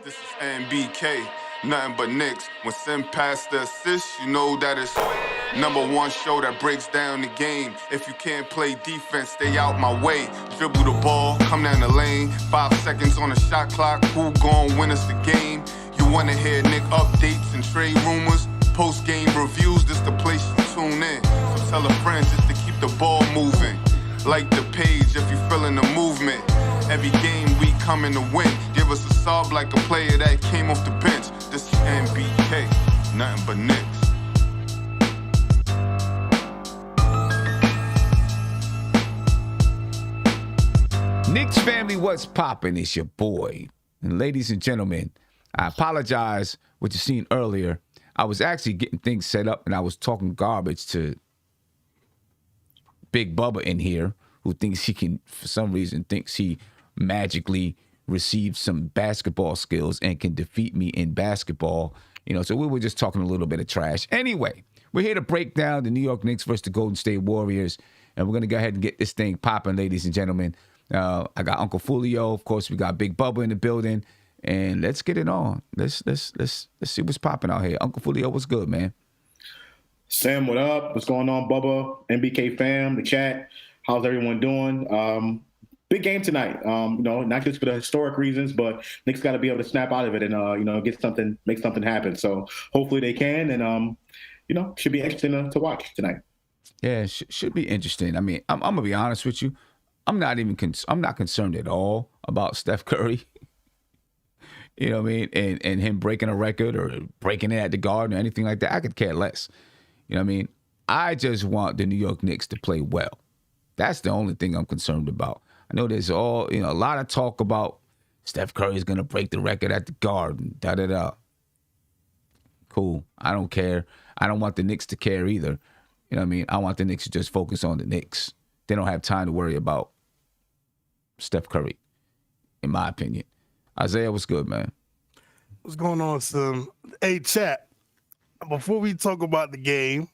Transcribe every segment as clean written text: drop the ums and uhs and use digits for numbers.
This is NBK, nothing but Knicks. When Sim passed the assist, you know that it's number one show that breaks down the game. If you can't play defense, stay out my way. Dribble the ball, come down the lane. 5 seconds on the shot clock, who gon' win us the game? You wanna hear Nick updates and trade rumors? Post-game reviews, this the place you tune in. So tell a friend just to keep the ball moving. Like the page if you feeling the movement. Every game we coming to win. Give us a sub like a player that came off the bench. This is NBK, nothing but Knicks. Knicks family, what's poppin'? It's your boy. And ladies and gentlemen, I apologize what you seen earlier. I was actually getting things set up and I was talking garbage to Big Bubba in here, who thinks he can, for some reason, thinks he magically received some basketball skills and can defeat me in basketball. You know, so we were just talking a little bit of trash. Anyway, we're here to break down the New York Knicks versus the Golden State Warriors, and we're going to go ahead and get this thing popping, ladies and gentlemen. I got Uncle Fulio, of course. We got Big Bubba in the building, and let's get it on. Let's see what's popping out here. Uncle Fulio, what's good, man? Sam, what up? What's going on, Bubba? NBK fam, the chat. How's everyone doing? Big game tonight. Not just for the historic reasons, but Knicks got to be able to snap out of it and make something happen. So hopefully they can, and should be interesting to watch tonight. Yeah, should be interesting. I mean, I'm gonna be honest with you. I'm not concerned at all about Steph Curry. You know what I mean? And him breaking a record or breaking it at the Garden or anything like that. I could care less. You know what I mean? I just want the New York Knicks to play well. That's the only thing I'm concerned about. I know there's a lot of talk about Steph Curry is going to break the record at the Garden, da-da-da. Cool. I don't care. I don't want the Knicks to care either. You know what I mean? I want the Knicks to just focus on the Knicks. They don't have time to worry about Steph Curry, in my opinion. Isaiah, what's good, man? What's going on, Sim? Hey, chat. Before we talk about the game,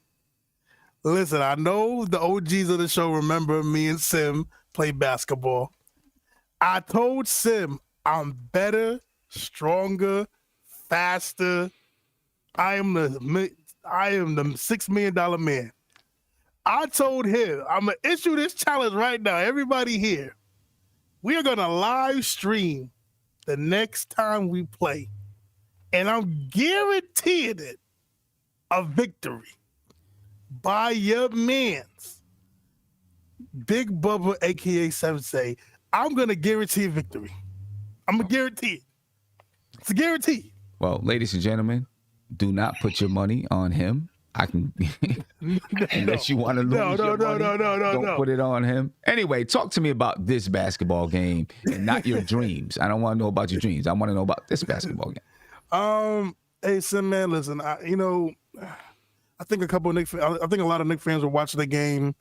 listen, I know the OGs of the show remember me and Sim play basketball. I told Sim I'm better, stronger, faster. I am the $6 million man. I told him I'm gonna issue this challenge right now. Everybody here, we are gonna live stream the next time we play, and I'm guaranteeing it a victory by your man's Big Bubba, aka Sensei. I'm gonna guarantee a victory. I'm gonna guarantee it. It's a guarantee. Well, ladies and gentlemen, do not put your money on him. I can, unless you want to lose your money, don't put it on him. Anyway, talk to me about this basketball game and not your dreams. I don't want to know about your dreams. I want to know about this basketball game. Hey, Sim, man, listen. I think a lot of Knicks fans were watching the game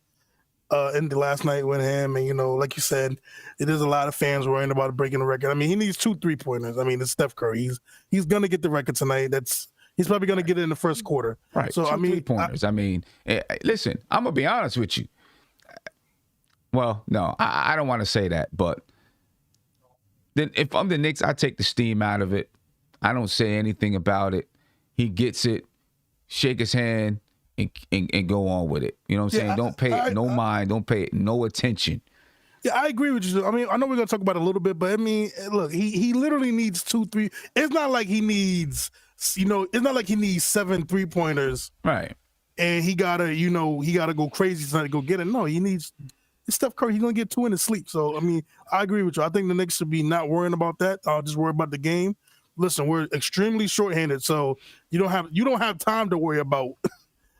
in the last night with him, and like you said, it is a lot of fans worrying about breaking the record. I mean, he needs 2 3-pointers. I mean, it's Steph Curry. He's gonna get the record tonight. He's probably going to get it in the first quarter. Right. So, 2 3-pointers. Listen, I'm going to be honest with you. Well, no, I don't want to say that. But then if I'm the Knicks, I take the steam out of it. I don't say anything about it. He gets it, shake his hand, and go on with it. You know what I'm saying? Don't pay it no mind. Don't pay it no attention. Yeah, I agree with you. I mean, I know we're going to talk about it a little bit, but I mean, look, he literally needs 2 3. It's not like he needs... it's not like he needs 7 3-pointers, right? And he gotta go crazy tonight to go get it. No, it's Steph Curry. He's gonna get 2 in his sleep. So I mean, I agree with you. I think the Knicks should be not worrying about that. I'll just worry about the game. Listen, we're extremely shorthanded, so you don't have time to worry about.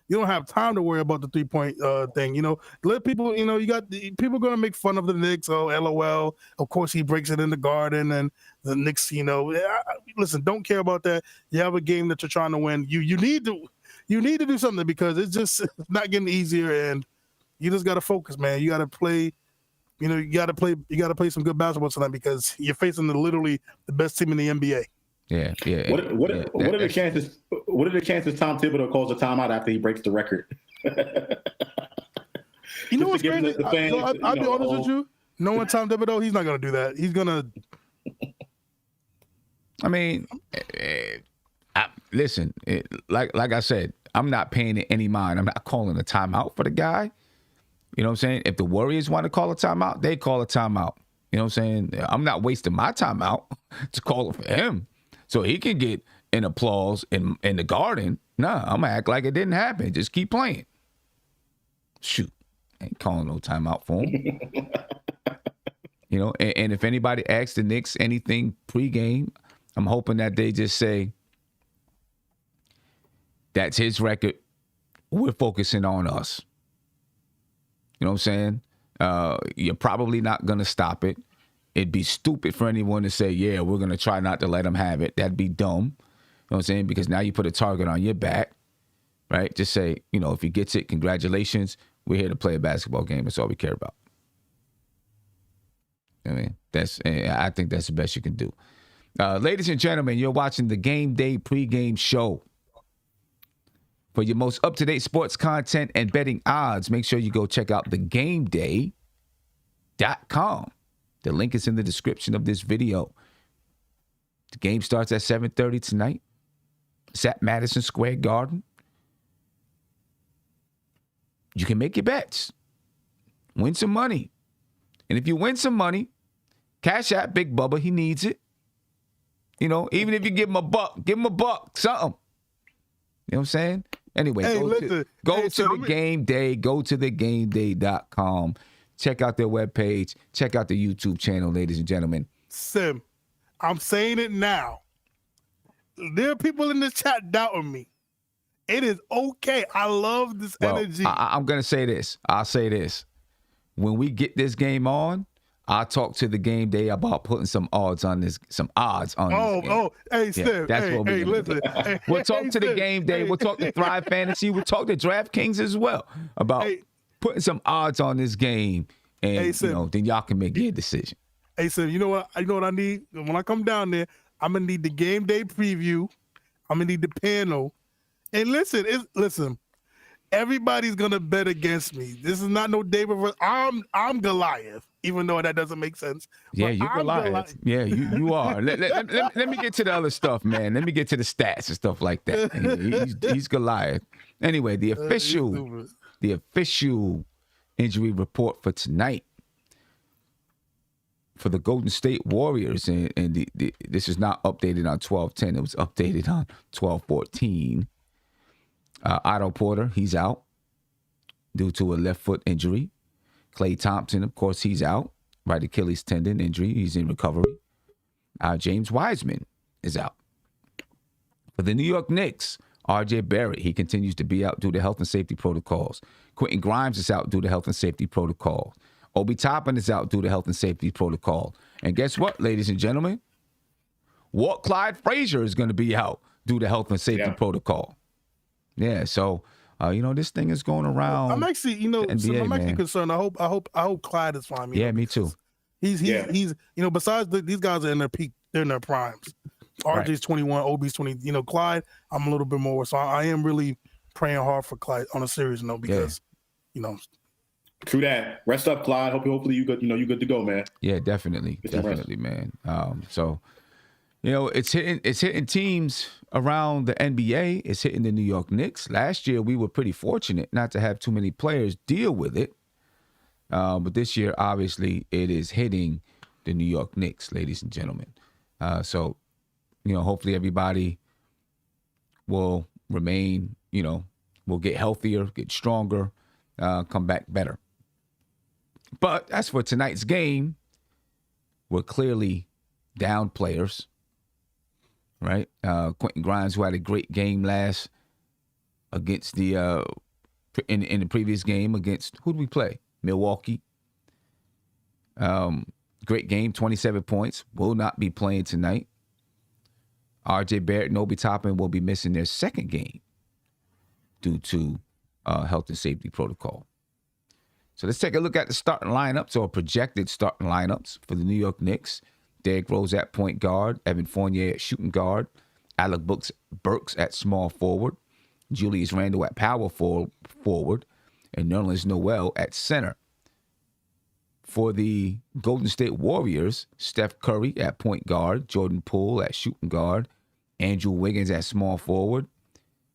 You don't have time to worry about the 3-point thing. Let people. People gonna make fun of the Knicks. Oh, LOL. Of course, he breaks it in the Garden, and the Knicks. Listen, don't care about that. You have a game that you're trying to win. You need to do something because it's not getting easier, and you just gotta focus, man. You gotta play. You gotta play some good basketball tonight because you're facing literally the best team in the NBA. Yeah. What are the chances? What are the chances Tom Thibodeau calls a timeout after he breaks the record? You know what's crazy? I'll be honest with you. Knowing Tom Thibodeau, he's not gonna do that. He's gonna. I mean, listen, like I said, I'm not paying it any mind. I'm not calling a timeout for the guy. You know what I'm saying? If the Warriors want to call a timeout, they call a timeout. You know what I'm saying? I'm not wasting my timeout to call it for him so he can get an applause in the Garden. Nah, I'm going to act like it didn't happen. Just keep playing. Shoot. Ain't calling no timeout for him. You know, and if anybody asks the Knicks anything pregame, I'm hoping that they just say, that's his record. We're focusing on us. You know what I'm saying? You're probably not going to stop it. It'd be stupid for anyone to say, yeah, we're going to try not to let him have it. That'd be dumb. You know what I'm saying? Because now you put a target on your back, right? Just say, you know, if he gets it, congratulations. We're here to play a basketball game. That's all we care about. I mean, I think that's the best you can do. Ladies and gentlemen, you're watching the Game Day pregame show. For your most up-to-date sports content and betting odds, make sure you go check out thegameday.com. The link is in the description of this video. The game starts at 7:30 tonight. It's at Madison Square Garden. You can make your bets. Win some money. And if you win some money, cash out Big Bubba. He needs it. You know, even if you give him a buck, something. You know what I'm saying? Anyway, go to the Game Day. Go to thegameday.com. Check out their webpage. Check out the YouTube channel, ladies and gentlemen. Sim, I'm saying it now. There are people in this chat doubting me. It is okay. I love this energy. I'm going to say this. I'll say this. When we get this game on, I'll talk to the Game Day about putting some odds on this game. Hey, Steph. That's what we're going to do. We'll talk to the Game Day. We'll talk to Thrive Fantasy. We'll talk to DraftKings as well about putting some odds on this game. And, then y'all can make your decision. Hey, Sim, you know what I need? When I come down there, I'm going to need the Game Day preview. I'm going to need the panel. And listen, everybody's going to bet against me. This is not no David. I'm Goliath. Even though that doesn't make sense. Yeah, you're Goliath. Yeah, you are. Let me get to the other stuff, man. Let me get to the stats and stuff like that. He's Goliath. Anyway, the official injury report for tonight for the Golden State Warriors, and this is not updated on 12/10. It was updated on 12/14. Otto Porter, he's out due to a left foot injury. Klay Thompson, of course, he's out. Right Achilles tendon injury. He's in recovery. James Wiseman is out. For the New York Knicks, R.J. Barrett, he continues to be out due to health and safety protocols. Quentin Grimes is out due to health and safety protocols. Obi Toppin is out due to health and safety protocol. And guess what, ladies and gentlemen? Walt Clyde Frazier is going to be out due to health and safety protocol. Yeah, so... this thing is going around. I'm actually, NBA, I'm actually concerned. I hope Clyde is fine. Yeah, me too. He's besides these guys are in their peak, they're in their primes. RJ's 21, Obi's 20. Clyde, I'm a little bit more. So I am really praying hard for Clyde on a serious note because, True that. Rest up, Clyde. Hopefully you good. You good to go, man. Yeah, definitely, man. It's hitting teams around the NBA. It's hitting the New York Knicks. Last year, we were pretty fortunate not to have too many players deal with it. But this year, obviously, it is hitting the New York Knicks, ladies and gentlemen. Hopefully everybody will remain, will get healthier, get stronger, come back better. But as for tonight's game, we're clearly down players. Right, Quentin Grimes, who had a great game last against the in the previous game against who did we play? Milwaukee. Great game, 27 points. Will not be playing tonight. R.J. Barrett and Obi Toppin will be missing their second game due to health and safety protocol. So let's take a look at the starting lineups or projected starting lineups for the New York Knicks. Derrick Rose at point guard, Evan Fournier at shooting guard, Alec Burks at small forward, Julius Randle at power forward, and Nerlens Noel at center. For the Golden State Warriors, Steph Curry at point guard, Jordan Poole at shooting guard, Andrew Wiggins at small forward,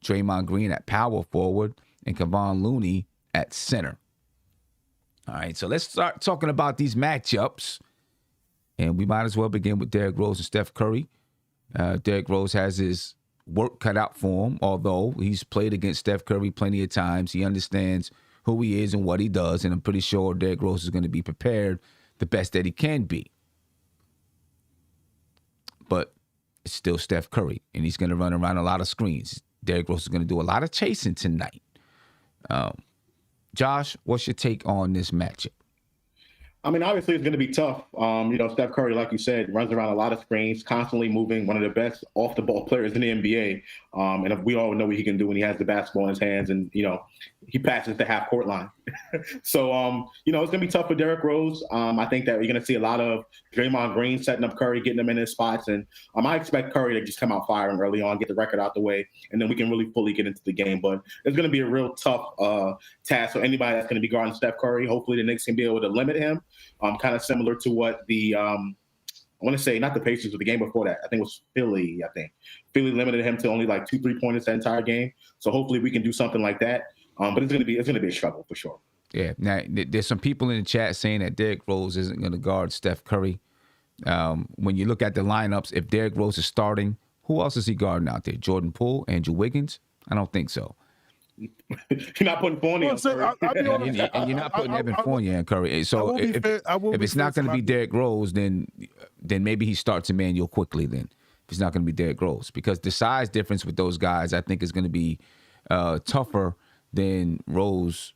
Draymond Green at power forward, and Kevon Looney at center. All right, so let's start talking about these matchups. And we might as well begin with Derrick Rose and Steph Curry. Derrick Rose has his work cut out for him, although he's played against Steph Curry plenty of times. He understands who he is and what he does, and I'm pretty sure Derrick Rose is going to be prepared the best that he can be. But it's still Steph Curry, and he's going to run around a lot of screens. Derrick Rose is going to do a lot of chasing tonight. Josh, what's your take on this matchup? I mean, obviously, it's going to be tough. Steph Curry, like you said, runs around a lot of screens, constantly moving, one of the best off-the-ball players in the NBA. And we all know what he can do when he has the basketball in his hands and, he passes the half-court line. So, it's going to be tough for Derrick Rose. I think that you're going to see a lot of Draymond Green setting up Curry, getting him in his spots. And I expect Curry to just come out firing early on, get the record out the way, and then we can really fully get into the game. But it's going to be a real tough task for anybody that's going to be guarding Steph Curry. Hopefully the Knicks can be able to limit him, kind of similar to what the I want to say not the Pacers, but the game before that. I think it was Philly. Philly limited him to only like 2 3-pointers that entire game. So hopefully we can do something like that. But it's going to be a struggle for sure. Yeah. Now there's some people in the chat saying that Derrick Rose isn't going to guard Steph Curry. When you look at the lineups, if Derrick Rose is starting, who else is he guarding out there? Jordan Poole, Andrew Wiggins? I don't think so. You're not putting Fournier on Curry. And you're not putting Evan Fournier on Curry. So if it's not going to be Derrick Rose, then maybe he starts Emmanuel quickly then. If it's not going to be Derrick Rose. Because the size difference with those guys, I think, is going to be tougher than Rose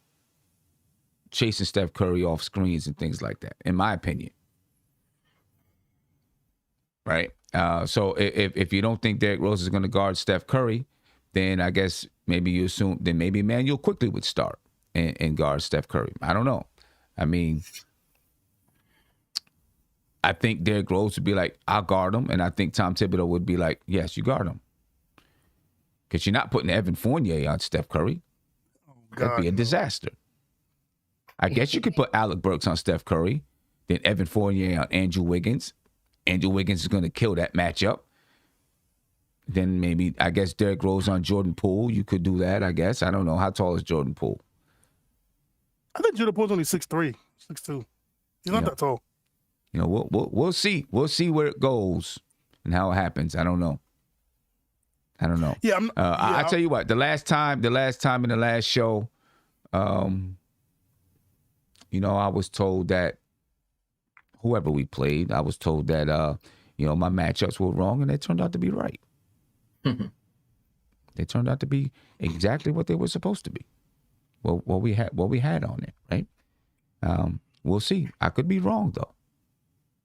chasing Steph Curry off screens and things like that, in my opinion. Right? So if you don't think Derrick Rose is going to guard Steph Curry, then I guess maybe you assume then maybe Emmanuel quickly would start and guard Steph Curry. I don't know. I mean, I think Derrick Rose would be like, I'll guard him. And I think Tom Thibodeau would be like, yes, you guard him. Because you're not putting Evan Fournier on Steph Curry. That'd be a disaster. I guess you could put Alec Burks on Steph Curry, then Evan Fournier on Andrew Wiggins. Andrew Wiggins is going to kill that matchup. Then maybe, I guess, Derrick Rose on Jordan Poole. You could do that, I guess. I don't know. How tall is Jordan Poole? I think Jordan Poole's only 6'3", 6'2". He's not that tall. We'll see. We'll see where it goes and how it happens. I don't know. Yeah, I tell you what. The last time in the last show, I was told that whoever we played, I was told that my matchups were wrong, and they turned out to be right. They turned out to be exactly what they were supposed to be. Well, what we had on it, right? We'll see. I could be wrong though,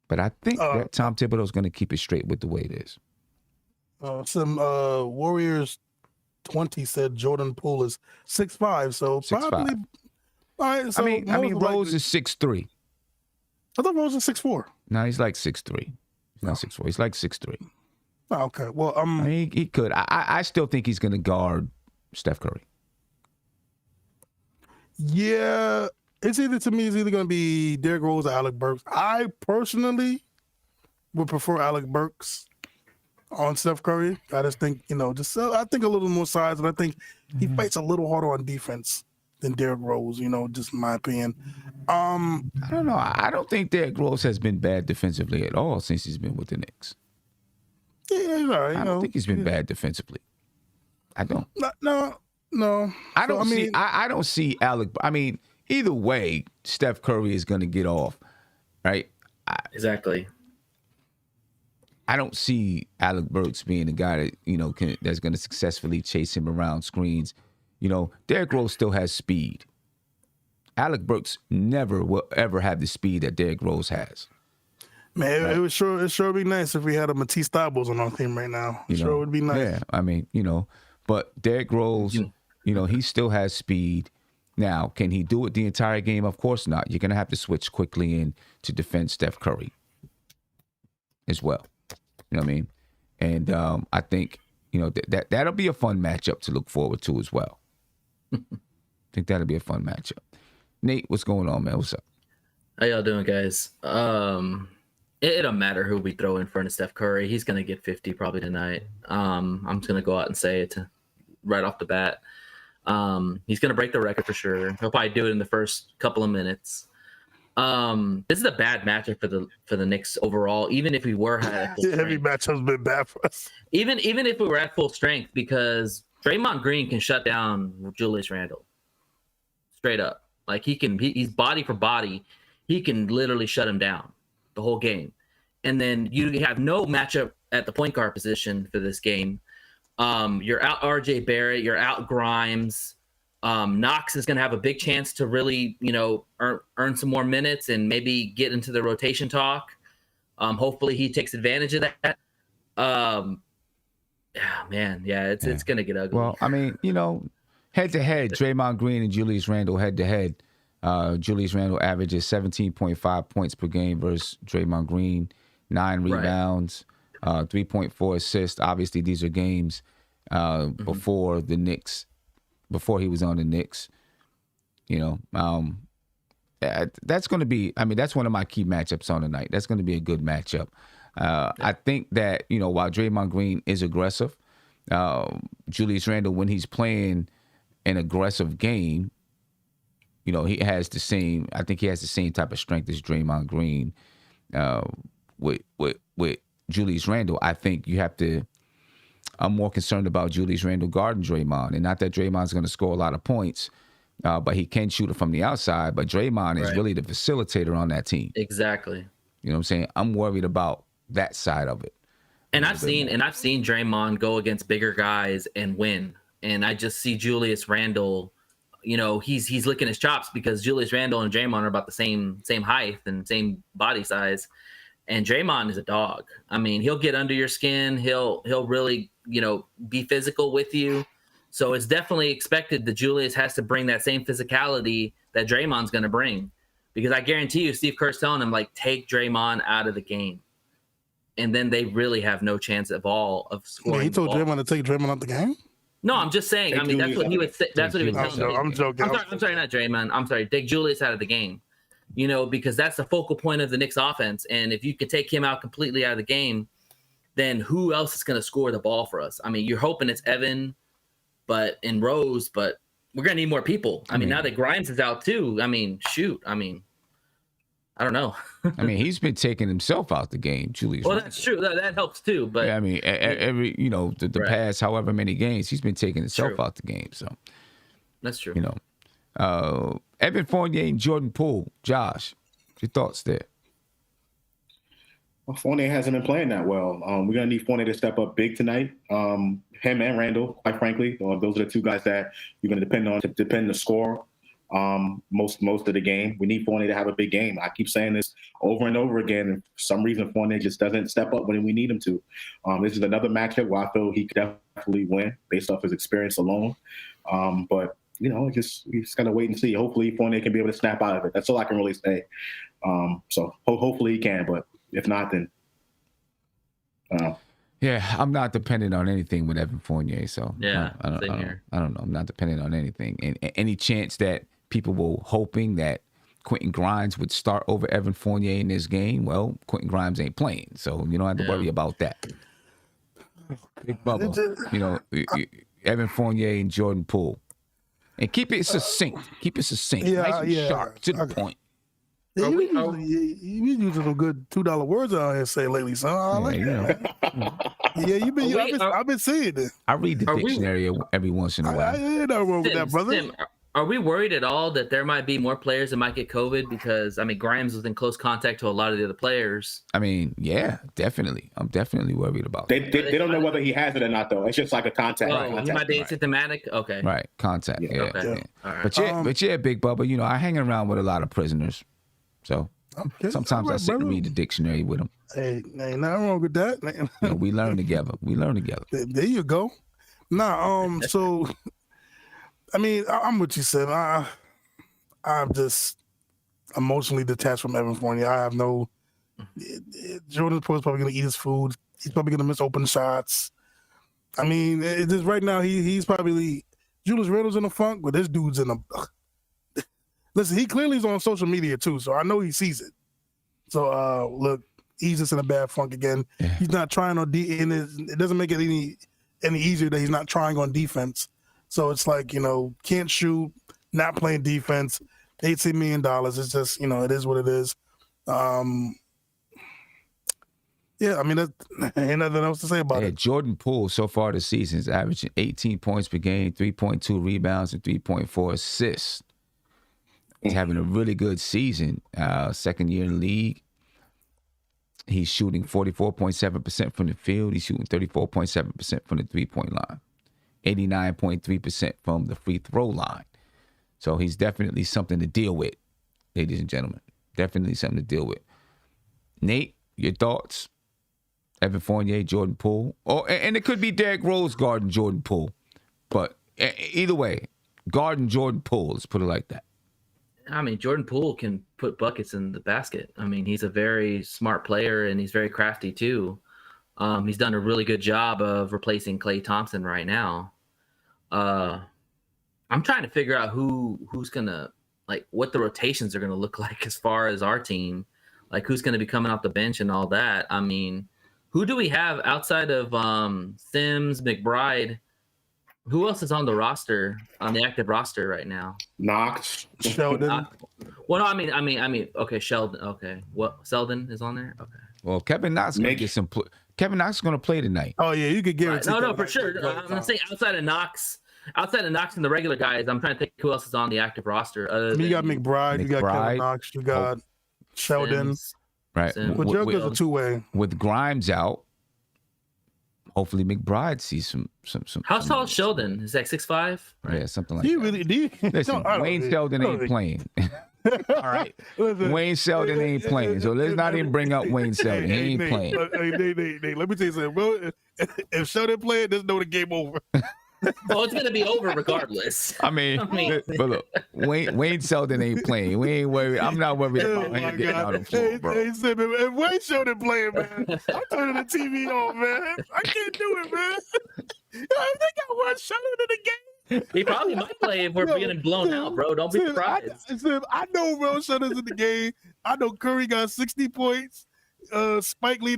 but I think that Tom Thibodeau is going to keep it straight with the way it is. Some Warriors 20 said Jordan Poole is 6'5", so 6'5". probably. All right, so I mean, Rose is 6'3". I thought Rose was 6'4". No, he's like 6'3". He's not 6'4". He's like 6'3". Oh, okay. Well, I mean, he could. I still think he's going to guard Steph Curry. Yeah, it's either going to be Derrick Rose or Alec Burks. I personally would prefer Alec Burks on Steph Curry. I just think, I think a little more size, and I think he fights a little harder on defense than Derrick Rose, just in my opinion. I don't know. I don't think Derrick Rose has been bad defensively at all since he's been with the Knicks. Yeah, he's all right. I don't think he's been bad defensively. I don't. No. I don't see Alec. I mean, either way, Steph Curry is going to get off, right? Exactly. I don't see Alec Burks being the guy that that's going to successfully chase him around screens. Derrick Rose still has speed. Alec Burks never will ever have the speed that Derrick Rose has. Man, right? It sure be nice if we had a Matisse Thybulle on our team right now. It sure would be nice. Yeah, I mean, but Derrick Rose, he still has speed. Now, can he do it the entire game? Of course not. You're going to have to switch quickly in to defend Steph Curry as well. You know what I mean? And I think, that'll be a fun matchup to look forward to as well. I think that'll be a fun matchup. Nate, what's going on, man? What's up? How y'all doing, guys? It don't matter who we throw in front of Steph Curry. He's gonna get 50 probably tonight. I'm just gonna go out and say it right off the bat. He's gonna break the record for sure. He'll probably do it in the first couple of minutes. This is a bad matchup for the Knicks overall. Even if we were at full Every strength, matchup's been bad for us. even if we were at full strength, because Draymond Green can shut down Julius Randle straight up. Like he's body for body. He can literally shut him down the whole game. And then you have no matchup at the point guard position for this game. You're out RJ Barrett, you're out Grimes. Knox is going to have a big chance to really, earn some more minutes and maybe get into the rotation talk. Hopefully he takes advantage of that. It's going to get ugly. Well, I mean, head to head, Draymond Green and Julius Randle head to head. Julius Randle averages 17.5 points per game versus Draymond Green, 9 rebounds, 3.4 assists. Obviously, these are games before the Knicks, before he was on the Knicks. That's going to be, that's one of my key matchups on the night. That's going to be a good matchup. I think that, while Draymond Green is aggressive, Julius Randle, when he's playing an aggressive game, he has the same type of strength as Draymond Green. With Julius Randle, I think I'm more concerned about Julius Randle guarding Draymond, and not that Draymond's going to score a lot of points, but he can shoot it from the outside. But Draymond is really the facilitator on that team. Exactly. You know what I'm saying? I'm worried about that side of it. And I've seen Draymond go against bigger guys and win. And I just see Julius Randle, he's licking his chops because Julius Randle and Draymond are about the same height and same body size. And Draymond is a dog. I mean, he'll get under your skin. He'll really, be physical with you. So it's definitely expected that Julius has to bring that same physicality that Draymond's going to bring. Because I guarantee you, Steve Kerr's telling him, take Draymond out of the game. And then they really have no chance at all of scoring. He told Draymond to take Draymond out the game? No, I'm just saying. That's what he would say. That's what he would tell me. I'm joking. I'm sorry, not Draymond. I'm sorry. Take Julius out of the game. Because that's the focal point of the Knicks offense. And if you could take him out completely out of the game, then who else is going to score the ball for us? I mean, you're hoping it's Evan, and Rose, but we're going to need more people. I mean, now that Grimes is out too. I mean, shoot. I mean, I don't know. He's been taking himself out the game, Julius. Well, that's true. That helps too. But yeah, every the past however many games, he's been taking himself out the game. So that's true. Evan Fournier and Jordan Poole. Josh, your thoughts there? Well, Fournier hasn't been playing that well. We're gonna need Fournier to step up big tonight. Him and Randle, quite frankly, those are the two guys that you're gonna depend on to score. Most of the game. We need Fournier to have a big game. I keep saying this over and over again, and for some reason Fournier just doesn't step up when we need him to. This is another matchup where I feel he could definitely win based off his experience alone. But we just gotta wait and see. Hopefully Fournier can be able to snap out of it. That's all I can really say. So hopefully he can, but if not, then yeah, I'm not dependent on anything with Evan Fournier. So yeah, I don't know. I'm not dependent on anything. And any chance that people were hoping that Quentin Grimes would start over Evan Fournier in this game, well, Quentin Grimes ain't playing, so you don't have to worry about that. Big Bubba, Evan Fournier and Jordan Poole. And keep it succinct. Yeah, nice and sharp, to the point. Yeah, you using some good $2 words out here say lately, son. I like that. Yeah, I've been seeing it. I read the dictionary every once in a while. Ain't nothing wrong with that, brother. Tim, are we worried at all that there might be more players that might get COVID? Because Grimes was in close contact to a lot of the other players. Yeah, definitely. I'm definitely worried about that. They don't know whether he has it or not, though. It's just like a contact. He might be asymptomatic. Okay. Right, contact. Yeah. Okay. All right. But yeah, Big Bubba. I hang around with a lot of prisoners, so sometimes I sit and read the dictionary with them. Hey, ain't nothing wrong with that. We learn together. There you go. So. I'm what you said. I'm just emotionally detached from Evan Fournier. I have no. Jordan Poole's probably going to eat his food. He's probably going to miss open shots. Just right now he's probably Julius Randle's in a funk, but this dude's in a. Listen, he clearly is on social media too, so I know he sees it. So look, he's just in a bad funk again. Yeah. He's not trying on and it doesn't make it any easier that he's not trying on defense. So it's like, can't shoot, not playing defense, $18 million. It's just, it is what it is. Yeah, I mean, ain't nothing else to say about it. Jordan Poole so far this season is averaging 18 points per game, 3.2 rebounds, and 3.4 assists. He's having a really good season. Second year in the league. He's shooting 44.7% from the field. He's shooting 34.7% from the three-point line, 89.3% from the free throw line. So he's definitely something to deal with, ladies and gentlemen. Definitely something to deal with. Nate, your thoughts? Evan Fournier, Jordan Poole. And it could be Derrick Rose guarding Jordan Poole. But either way, guarding Jordan Poole, let's put it like that. I mean, Jordan Poole can put buckets in the basket. I mean, he's a very smart player, and he's very crafty too. He's done a really good job of replacing Klay Thompson right now. I'm trying to figure out who's going to, like, what the rotations are going to look like as far as our team. Like, who's going to be coming off the bench and all that. I mean, who do we have outside of Sims, McBride? Who else is on the roster, on the active roster right now? Knox, Sheldon. Well, no, I mean, okay, Sheldon. Okay, what? Selden is on there. Okay. Well, Kevin Knox is going to get some. Kevin Knox is going to play tonight. Oh yeah, you could guarantee. No, for sure. I'm gonna say outside of Knox and the regular guys, I'm trying to think who else is on the active roster. You got McBride, you got Kevin Knox, you got Sheldon. Sims, right. But Joker's a two-way. With Grimes out, hopefully McBride sees some. How tall is Sheldon? Is that 6'5"? Right. Yeah, something like do you that. really? Do you? Listen, Wayne Sheldon ain't playing. All right. Listen, Wayne Sheldon ain't playing. So let's not even bring up Wayne Sheldon. He ain't playing. Nate, let me tell you something. Bro, if Sheldon playing, there's no the game over. Well, it's gonna be over regardless. I mean, but look, Wayne Sheldon ain't playing. We ain't worried. I'm not worried about him getting out of the floor, bro. Hey, Sim, if Wayne Sheldon playing, man, I'm turning the TV off, man. I can't do it, man. They got one Sheldon in the game. He probably might play if we're getting blown out, bro. Don't be surprised. I know Will Sheldon's in the game. I know Curry got 60 points. Spike Lee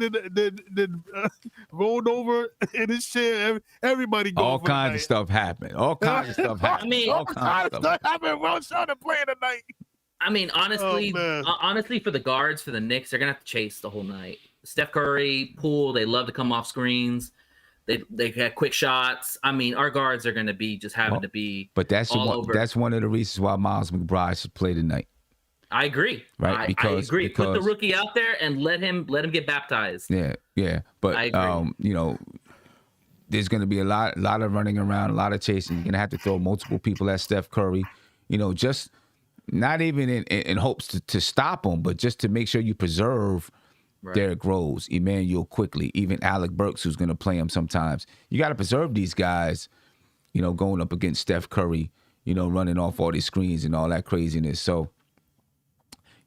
rolled over in his chair. Everybody going all kinds of stuff happened. All kinds of stuff happened. I mean, all kinds of stuff happened. Will Sheldon playing tonight. I mean, honestly, for the guards for the Knicks, they're gonna have to chase the whole night. Steph Curry, Poole, they love to come off screens. They had quick shots. I mean, our guards are gonna be just having to be. But that's over. That's one of the reasons why Miles McBride should play tonight. I agree. Right, I because agree. Put the rookie out there and let him get baptized. Yeah. But I agree. there's going to be a lot of running around, a lot of chasing. You're going to have to throw multiple people at Steph Curry. Just not even in hopes to stop him, but just to make sure you preserve Derrick Rose, Emmanuel Quickly, even Alec Burks, who's going to play him sometimes. You got to preserve these guys. Going up against Steph Curry. Running off all these screens and all that craziness. So.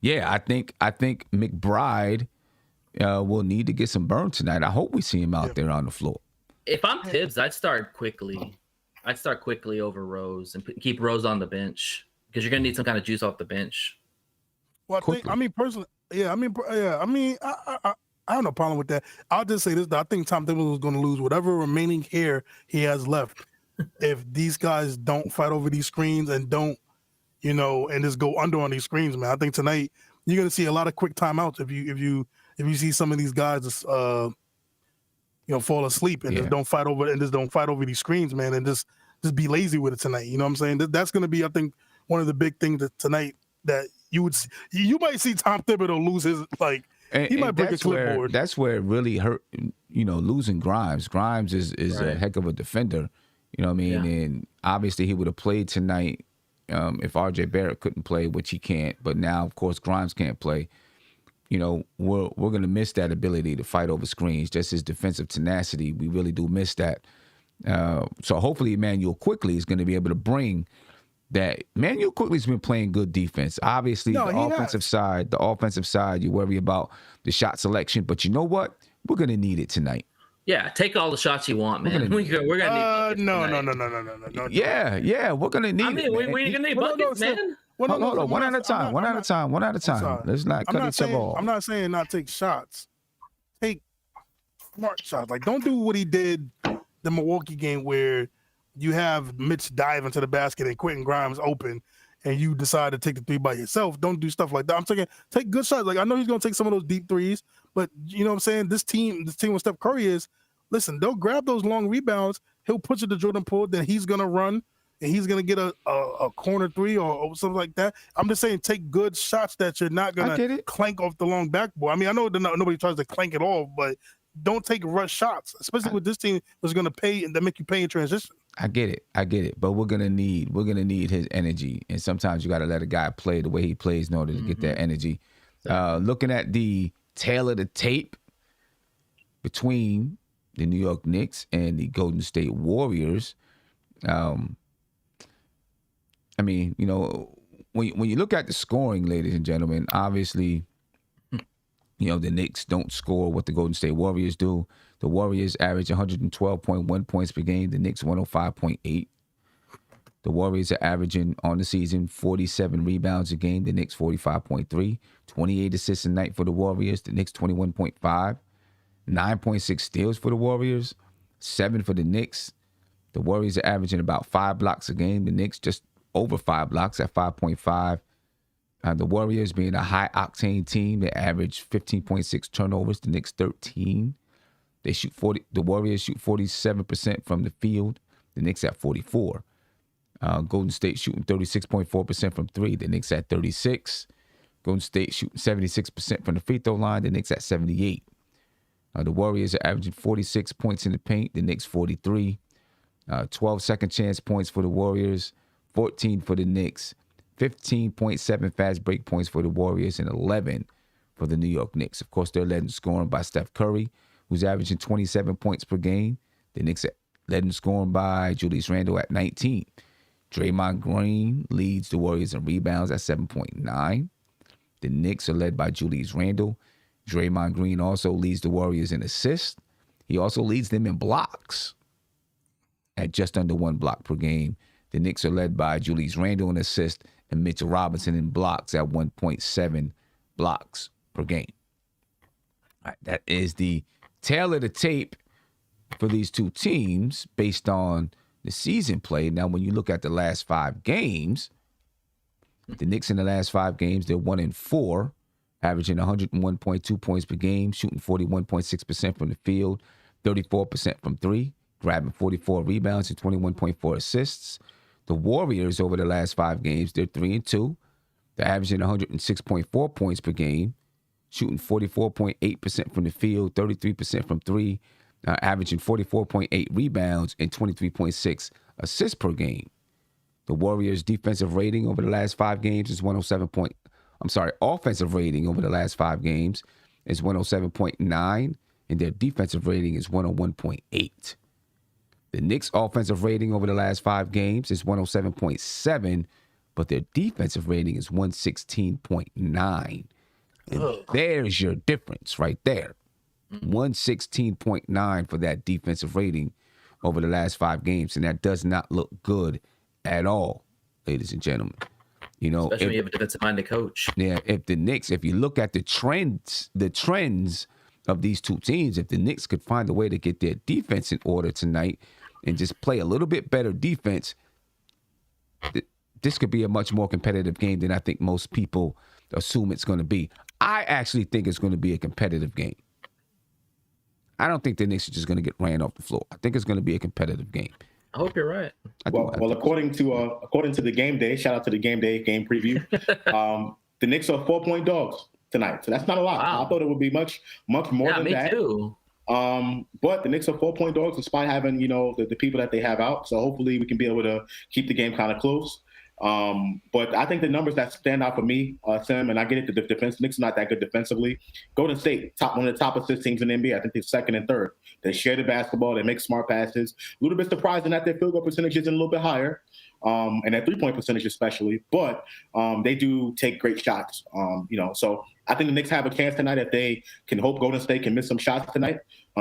Yeah, I think McBride will need to get some burn tonight. I hope we see him out there on the floor. If I'm Tibbs, I'd start quickly. Over Rose and keep Rose on the bench because you're gonna need some kind of juice off the bench. Well, personally, I have no problem with that. I'll just say this: I think Tom Thibodeau is going to lose whatever remaining hair he has left if these guys don't fight over these screens and don't. And just go under on these screens, man. I think tonight you're gonna see a lot of quick timeouts if you see some of these guys just fall asleep and just don't fight over these screens, man, and just be lazy with it tonight. You know what I'm saying? That's gonna be, I think, one of the big things that tonight that you might see Tom Thibodeau lose his he might break his clipboard. That's where it really hurt. Losing Grimes. Grimes is a heck of a defender. You know what I mean? Yeah. And obviously he would have played tonight. If RJ Barrett couldn't play, which he can't, but now of course Grimes can't play. We're gonna miss that ability to fight over screens. Just his defensive tenacity, we really do miss that. So hopefully Emmanuel Quickly is going to be able to bring that. Emmanuel Quickly's been playing good defense. Obviously, the offensive side, you worry about the shot selection, but you know what? We're gonna need it tonight. Yeah, take all the shots you want, man. We're gonna need no. Yeah, we're gonna need. We're gonna need buckets, man. Well, no, Hold on, one at a time. I'm sorry. Let's not cut each other off. I'm not saying not take shots. Take smart shots. Like, don't do what he did the Milwaukee game where you have Mitch dive into the basket and Quentin Grimes open and you decide to take the three by yourself. Don't do stuff like that. I'm saying take good shots. Like, I know he's going to take some of those deep threes, but you know what I'm saying? This team with Steph Curry is, listen, they'll grab those long rebounds. He'll push it to Jordan Poole. Then he's going to run and he's going to get a corner three or something like that. I'm just saying take good shots that you're not going to clank off the long backboard. I mean, I know nobody tries to clank it off, but don't take rush shots, especially with this team that's going to pay and that make you pay in transition. I get it. But we're gonna need his energy, and sometimes you got to let a guy play the way he plays in order to get that energy. Looking at the tail of the tape between the New York Knicks and the Golden State Warriors, I mean, you know, when you look at the scoring, ladies and gentlemen, obviously, you know, the Knicks don't score what the Golden State Warriors do. The Warriors average 112.1 points per game. The Knicks 105.8. The Warriors are averaging on the season 47 rebounds a game. The Knicks 45.3. 28 assists a night for the Warriors. The Knicks 21.5. 9.6 steals for the Warriors. 7 for the Knicks. The Warriors are averaging about 5 blocks a game. The Knicks just over 5 blocks at 5.5. The Warriors being a high-octane team, they average 15.6 turnovers. The Knicks 13. The Warriors shoot 47% from the field. The Knicks at 44. Golden State shooting 36.4% from three. The Knicks at 36. Golden State shooting 76% from the free throw line. The Knicks at 78. The Warriors are averaging 46 points in the paint. The Knicks 43. 12 second chance points for the Warriors. 14 for the Knicks. 15.7 fast break points for the Warriors and 11 for the New York Knicks. Of course, they're led in scoring by Steph Curry, who's averaging 27 points per game. The Knicks are led in scoring by Julius Randle at 19. Draymond Green leads the Warriors in rebounds at 7.9. The Knicks are led by Julius Randle. Draymond Green also leads the Warriors in assists. He also leads them in blocks at just under 1 block per game. The Knicks are led by Julius Randle in assists and Mitchell Robinson in blocks at 1.7 blocks per game. All right, that is the tail of the tape for these two teams based on the season play. Now, when you look at the last 5 games, the Knicks in the last 5 games, they're 1-4, averaging 101.2 points per game, shooting 41.6% from the field, 34% from three, grabbing 44 rebounds and 21.4 assists. The Warriors over the last 5 games, they're 3-2. They're averaging 106.4 points per game, shooting 44.8% from the field, 33% from three, averaging 44.8 rebounds and 23.6 assists per game. The Warriors' defensive rating over the last 5 games is offensive rating over the last 5 games is 107.9, and their defensive rating is 101.8. The Knicks' offensive rating over the last 5 games is 107.7, but their defensive rating is 116.9. And there's your difference right there. 116.9 for that defensive rating over the last 5 games, and that does not look good at all, ladies and gentlemen. You know, especially when you have a defensive-minded coach. Yeah, if you look at the trends of these two teams, if the Knicks could find a way to get their defense in order tonight and just play a little bit better defense, this could be a much more competitive game than I think most people assume it's going to be. I actually think it's going to be a competitive game. I don't think the Knicks are just going to get ran off the floor. I think it's going to be a competitive game. I hope you're right. Well, according to the game day, shout out to the game day game preview, the Knicks are 4-point dogs tonight. So that's not a lot. Wow. I thought it would be much more than that. Me too. But the Knicks are 4-point dogs despite having, the people that they have out. So hopefully we can be able to keep the game kind of close. But I think the numbers that stand out for me, Sam, and I get it, the defense, Knicks are not that good defensively. Golden State, one of the top assist teams in the NBA. I think they're 2nd and 3rd. They share the basketball. They make smart passes. A little bit surprising that their field goal percentage isn't a little bit higher, and their 3-point percentage especially. But they do take great shots. So I think the Knicks have a chance tonight if they can hope Golden State can miss some shots tonight,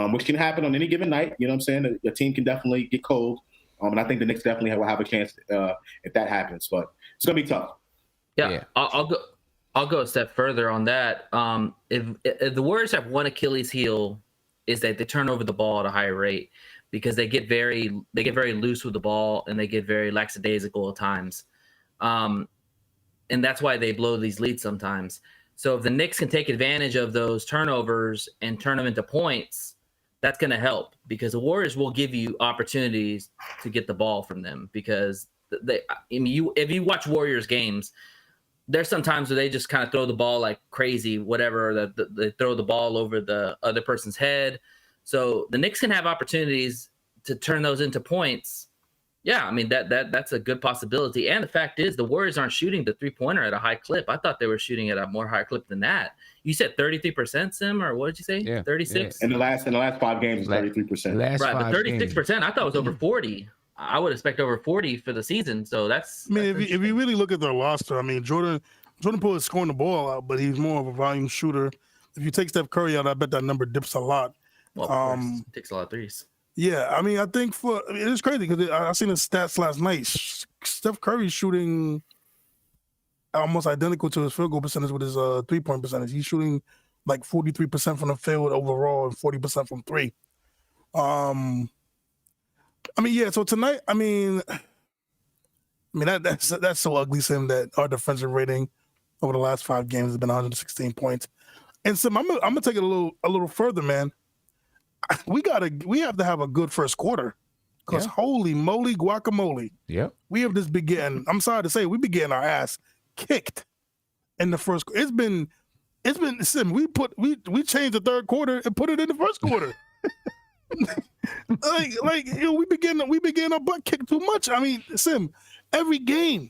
which can happen on any given night. You know what I'm saying? The team can definitely get cold. And I think the Knicks definitely will have a chance if that happens. But it's going to be tough. Yeah, Yeah. I'll go a step further on that. If the Warriors have one Achilles heel, is that they turn over the ball at a high rate because they get very loose with the ball and they get very lackadaisical at times, and that's why they blow these leads sometimes. So if the Knicks can take advantage of those turnovers and turn them into points, that's going to help because the Warriors will give you opportunities to get the ball from them because if you watch Warriors games, there's some times where they just kind of throw the ball like crazy, whatever. They throw the ball over the other person's head. So the Knicks can have opportunities to turn those into points. Yeah, I mean that's a good possibility. And the fact is, the Warriors aren't shooting the 3-pointer at a high clip. I thought they were shooting at a more higher clip than that. You said 33%, Sim, or what did you say? Yeah, 36. In the last 5 games, it's 33%. Last Right, but 5 36%. I thought it was over 40. I would expect over 40 for the season. So that's. I mean, that's if you really look at their roster, I mean, Jordan Poole is scoring the ball out, but he's more of a volume shooter. If you take Steph Curry out, I bet that number dips a lot. Well, of course, it takes a lot of threes. Yeah, I mean, I think it's crazy because I seen the stats last night. Steph Curry's shooting almost identical to his field goal percentage with his 3-point percentage. He's shooting like 43% from the field overall and 40% from three. I mean, yeah. So tonight, I mean that's so ugly, Sim, that our defensive rating over the last 5 games has been 116 points. And Sim, I'm gonna take it a little further, man. We have to have a good first quarter, because holy moly, guacamole! Yep. We have just been getting. I'm sorry to say, we been getting our ass kicked in the first. It's been Sim. We changed the third quarter and put it in the first quarter. like we begin our butt kicked too much. I mean, Sim, every game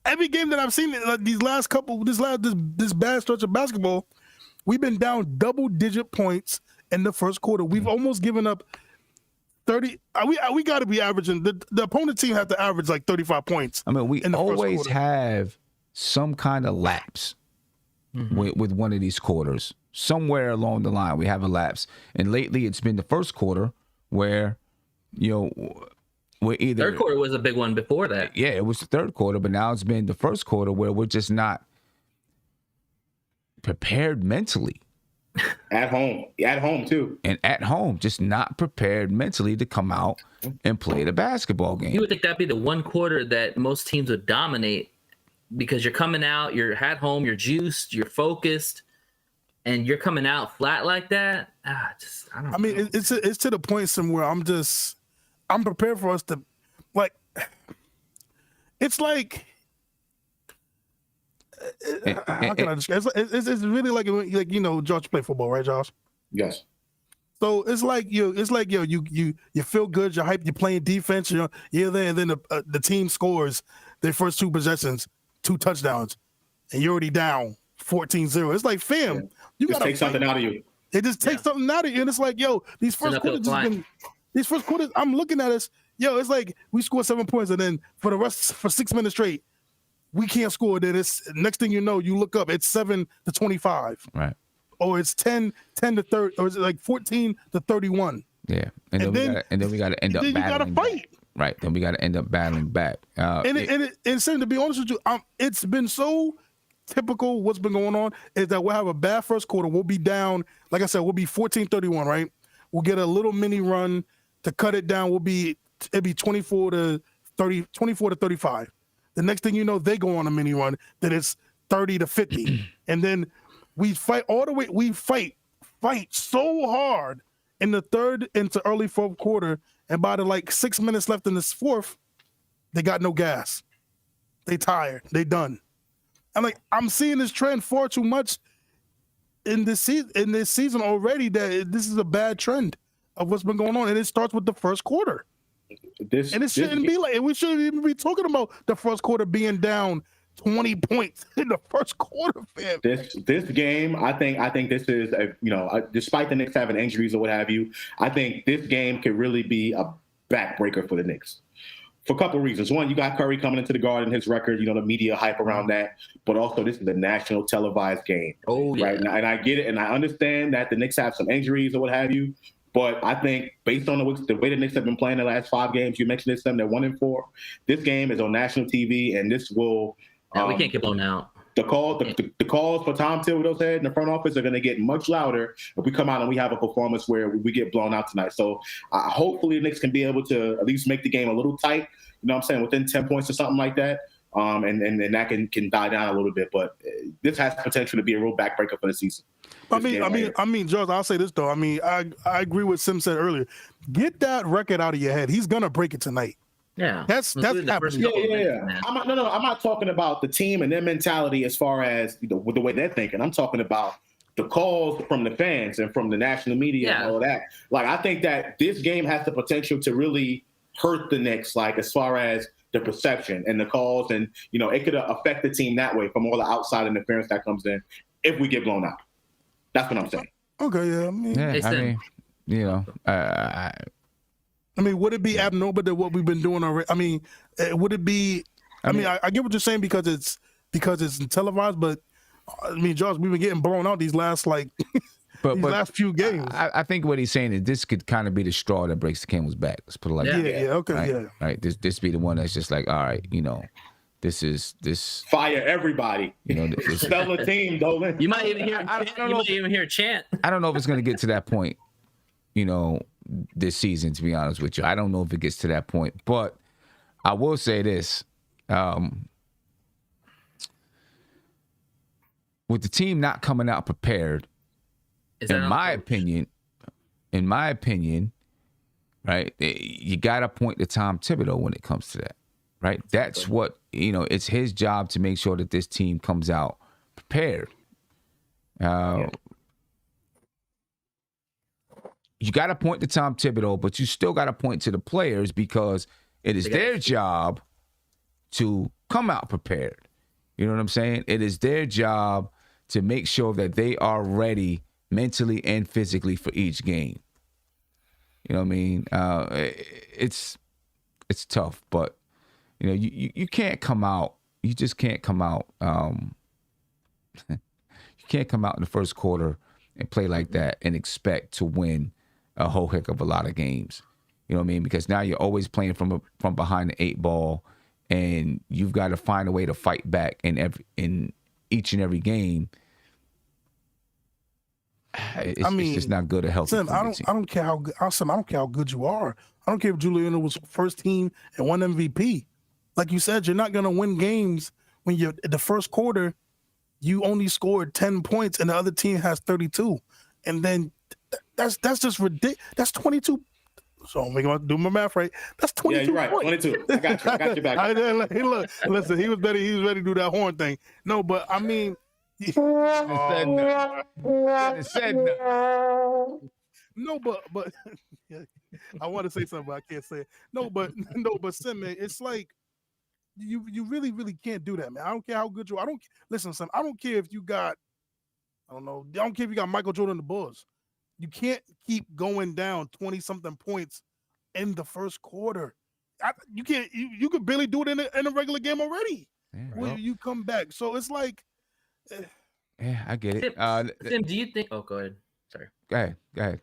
that I've seen, like this bad stretch of basketball, we've been down double-digit points in the first quarter. We've almost given up 30. We got to be averaging. The opponent team have to average like 35 points. I mean, we always have some kind of lapse with one of these quarters. Somewhere along the line, we have a lapse. And lately, it's been the first quarter where, we're either... Third quarter was a big one before that. Yeah, it was the third quarter, but now it's been the first quarter where we're just not prepared mentally. At home too. And at home, just not prepared mentally to come out and play the basketball game. You would think that'd be the one quarter that most teams would dominate because you're coming out, you're at home, you're juiced, you're focused, and you're coming out flat like that. I don't know. I mean, it's to the point somewhere I'm prepared for us to, like, it's like, how can I describe? It's really like Josh play football, right, Josh? Yes. So it's like you feel good, you're hyped, you're playing defense, you're there, and then the team scores their first 2 possessions, 2 touchdowns, and you're already down 14-0. It's like, fam, you got to take something out of you. It just takes something out of you, and it's like, these first quarters I'm looking at us, it's like we scored 7 points, and then for 6 minutes straight, we can't score. Then it's next thing you know, you look up, it's 7-25, right? Or it's 10 to 30, or is it like 14-31? Yeah, and then we got to end up. Then you got to fight, back. Right? Then we got to end up battling back. And Sam, to be honest with you, it's been so typical. What's been going on is that we'll have a bad first quarter. We'll be down, like I said, we'll be 14-31, right? We'll get a little mini run to cut it down. It'll be 24-30, 24-35. The next thing you know, they go on a mini run that it's 30-50. And then we fight all the way. We fight so hard in the third into early fourth quarter. And by the 6 minutes left in this fourth, they got no gas. They tired. They done. And I'm seeing this trend far too much in this season already, that this is a bad trend of what's been going on. And it starts with the first quarter. We shouldn't even be talking about the first quarter being down 20 points in the first quarter, fam. This game, I think this is despite the Knicks having injuries or what have you, I think this game could really be a backbreaker for the Knicks for a couple of reasons. One, you got Curry coming into the Garden, his record, the media hype around that, but also this is a national televised game. Oh, yeah. Right? And I get it, and I understand that the Knicks have some injuries or what have you. But I think based on the way the Knicks have been playing the last 5 games, you mentioned this, they're 1-4. This game is on national TV, and this will Yeah, we can't get blown out. The calls for Tom Thibodeau's head in the front office are going to get much louder if we come out and we have a performance where we get blown out tonight. So hopefully the Knicks can be able to at least make the game a little tight. You know what I'm saying? Within 10 points or something like that. And that can die down a little bit. But this has potential to be a real backbreaker for the season. I mean, George, I'll say this though. I mean, I agree with Sim said earlier. Get that record out of your head. He's gonna break it tonight. Yeah, that's happening. Yeah. I'm not talking about the team and their mentality as far as the way they're thinking. I'm talking about the calls from the fans and from the national media and all of that. Like, I think that this game has the potential to really hurt the Knicks, like as far as the perception and the calls, and it could affect the team that way from all the outside interference that comes in if we get blown out. That's what I'm saying. Okay, I mean, would it be abnormal to what we've been doing already? I mean, would it be? I get what you're saying because it's televised, but I mean, Josh, we've been getting blown out these last last few games. I think what he's saying is this could kind of be the straw that breaks the camel's back. Let's put it like that. Right. This be the one that's just like, all right, this fire everybody. Sell the team, Dolan. You might even hear. Hear a chant. I don't know if it's going to get to that point. This season, to be honest with you, I don't know if it gets to that point. But I will say this: with the team not coming out prepared. In my opinion, right, you got to point to Tom Thibodeau when it comes to that, right? That's what, it's his job to make sure that this team comes out prepared. You got to point to Tom Thibodeau, but you still got to point to the players because it is their job to come out prepared. You know what I'm saying? It is their job to make sure that they are ready mentally and physically for each game. You know what I mean? It's tough, but you can't come out. You just can't come out. You can't come out in the first quarter and play like that and expect to win a whole heck of a lot of games. You know what I mean? Because now you're always playing from behind the 8 ball, and you've got to find a way to fight back in each and every game. It's just not good or healthy. Sam, I don't care how good. I don't care how good you are. I don't care if Juliano was first team and won MVP. Like you said, you're not gonna win games when you're in the first quarter. You only scored 10 points and the other team has 32, and then that's just ridiculous. That's 22. So I'm going to do my math right. That's 22. Yeah, you're right. Points. 22. I got you back. Look, listen, he was ready to do that horn thing. No, but I mean. No, but I want to say something, but I can't say it. No, but Sim, man, it's like you really can't do that, man. I don't care how good you are. Listen, Sim, I don't care if you got, I don't care if you got Michael Jordan and the Bulls. You can't keep going down 20-something points in the first quarter. You can't. You could barely do it in a regular game already. Yeah, when you come back, so it's like. Yeah, I get it. Tim, do you think? Oh, go ahead. Sorry. Go ahead.